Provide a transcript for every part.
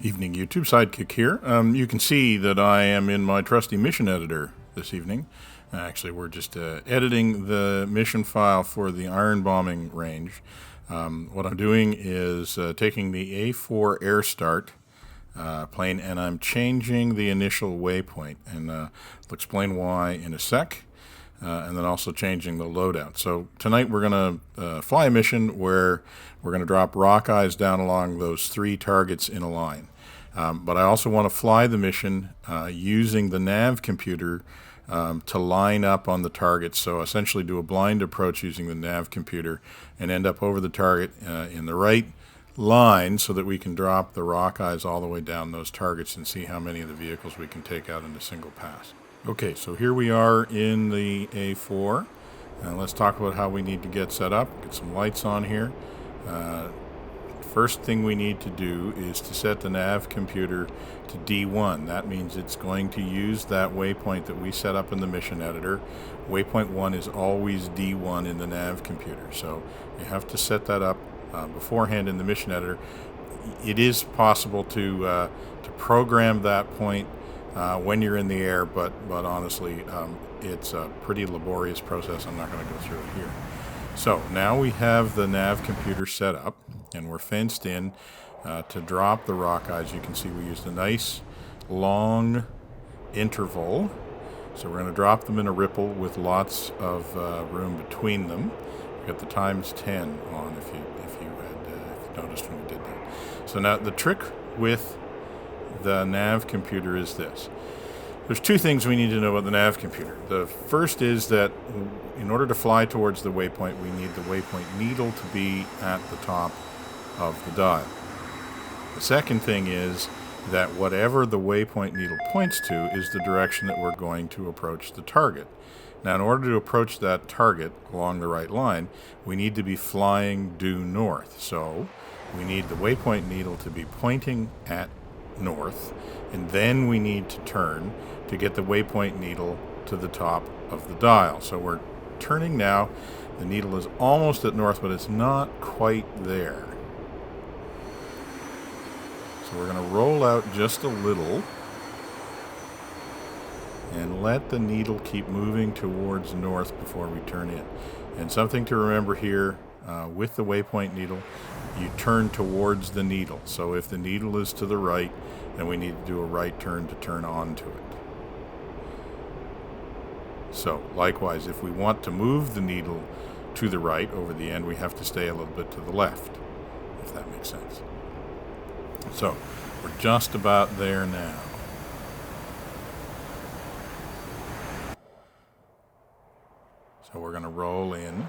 Evening YouTube, Sidekick here. You can see that I am in my trusty mission editor this evening. Actually, we're just editing the mission file for the iron bombing range. What I'm doing is taking the A4 Air Start plane and I'm changing the initial waypoint. And I'll explain why in a sec. And then also changing the loadout. So tonight we're going to fly a mission where we're going to drop Rockeyes down along those 3 targets in a line. But I also want to fly the mission using the Nav Computer to line up on the target. So essentially do a blind approach using the Nav Computer and end up over the target in the right line so that we can drop the Rockeyes all the way down those targets and see how many of the vehicles we can take out in a single pass. Okay, so here we are in the A4, and let's talk about how we need to get set up. Get some lights on here. First thing we need to do is to set the Nav Computer to D1. That means it's going to use that waypoint that we set up in the mission editor. Waypoint 1 is always D1 in the Nav Computer, so you have to set that up beforehand in the mission editor. It is possible to program that point when you're in the air, but honestly, it's a pretty laborious process. I'm not going to go through it here. So now we have the Nav Computer set up, and we're fenced in to drop the Rockeyes. You can see we used a nice long interval. So we're going to drop them in a ripple with lots of room between them. We've got the times 10 on if you noticed when we did that. So now the trick with the Nav Computer is this. There's 2 things we need to know about the Nav Computer. The first is that in order to fly towards the waypoint, we need the waypoint needle to be at the top of the dial. The second thing is that whatever the waypoint needle points to is the direction that we're going to approach the target. Now, in order to approach that target along the right line, we need to be flying due north. So we need the waypoint needle to be pointing at north, and then we need to turn to get the waypoint needle to the top of the dial. So we're turning now. The needle is almost at north, but it's not quite there. So we're going to roll out just a little and let the needle keep moving towards north before we turn in. And something to remember here, with the waypoint needle, you turn towards the needle. So if the needle is to the right, then we need to do a right turn to turn onto it. So likewise, if we want to move the needle to the right over the end, we have to stay a little bit to the left, if that makes sense. So we're just about there now. So we're going to roll in.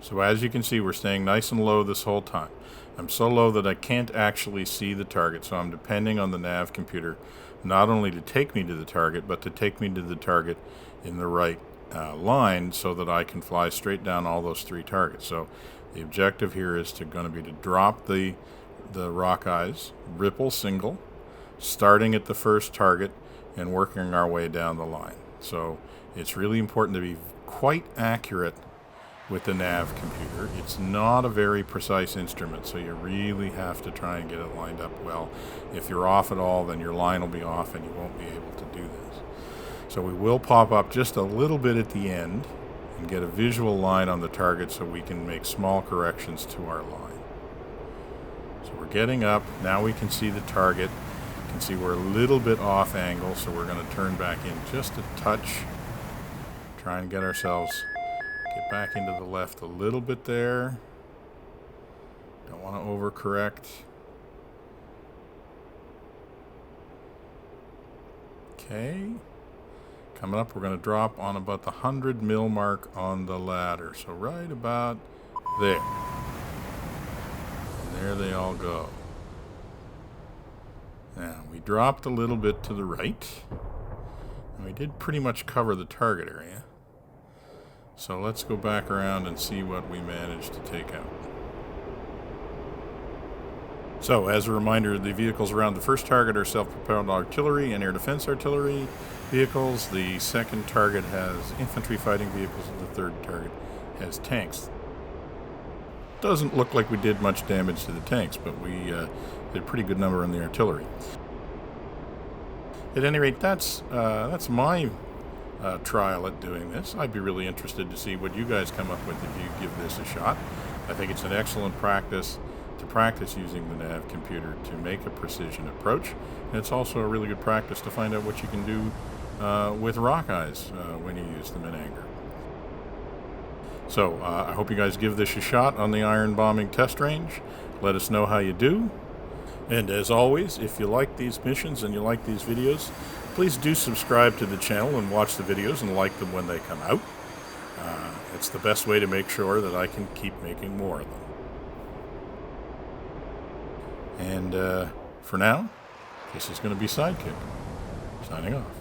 So as you can see, we're staying nice and low this whole time. I'm so low that I can't actually see the target, so I'm depending on the Nav Computer not only to take me to the target, but to take me to the target in the right line so that I can fly straight down all those 3 targets. So the objective here is going to be to drop the Rockeyes, ripple single, starting at the first target and working our way down the line. So it's really important to be quite accurate with the Nav Computer. It's not a very precise instrument, so you really have to try and get it lined up well. If you're off at all, then your line will be off and you won't be able to do this. So we will pop up just a little bit at the end and get a visual line on the target so we can make small corrections to our line. So we're getting up. Now we can see the target. You can see we're a little bit off angle, so we're going to turn back in just a touch. Try and get ourselves get back into the left a little bit there. Don't want to overcorrect. Okay. Coming up, we're going to drop on about the 100 mil mark on the ladder. So right about there. And there they all go. Now, we dropped a little bit to the right. And we did pretty much cover the target area. So let's go back around and see what we managed to take out. So, as a reminder, the vehicles around the first target are self-propelled artillery and air defense artillery vehicles. The second target has infantry fighting vehicles, and the third target has tanks. doesn't look like we did much damage to the tanks, but we did a pretty good number on the artillery. At any rate, that's my trial at doing this. I'd be really interested to see what you guys come up with if you give this a shot. I think it's an excellent practice to practice using the Nav Computer to make a precision approach, and it's also a really good practice to find out what you can do with Rockeyes when you use them in anger. So I hope you guys give this a shot on the iron bombing test range. Let us know how you do. And as always, if you like these missions and you like these videos, please do subscribe to the channel and watch the videos and like them when they come out. It's the best way to make sure that I can keep making more of them. And for now, this is going to be Sidekick, signing off.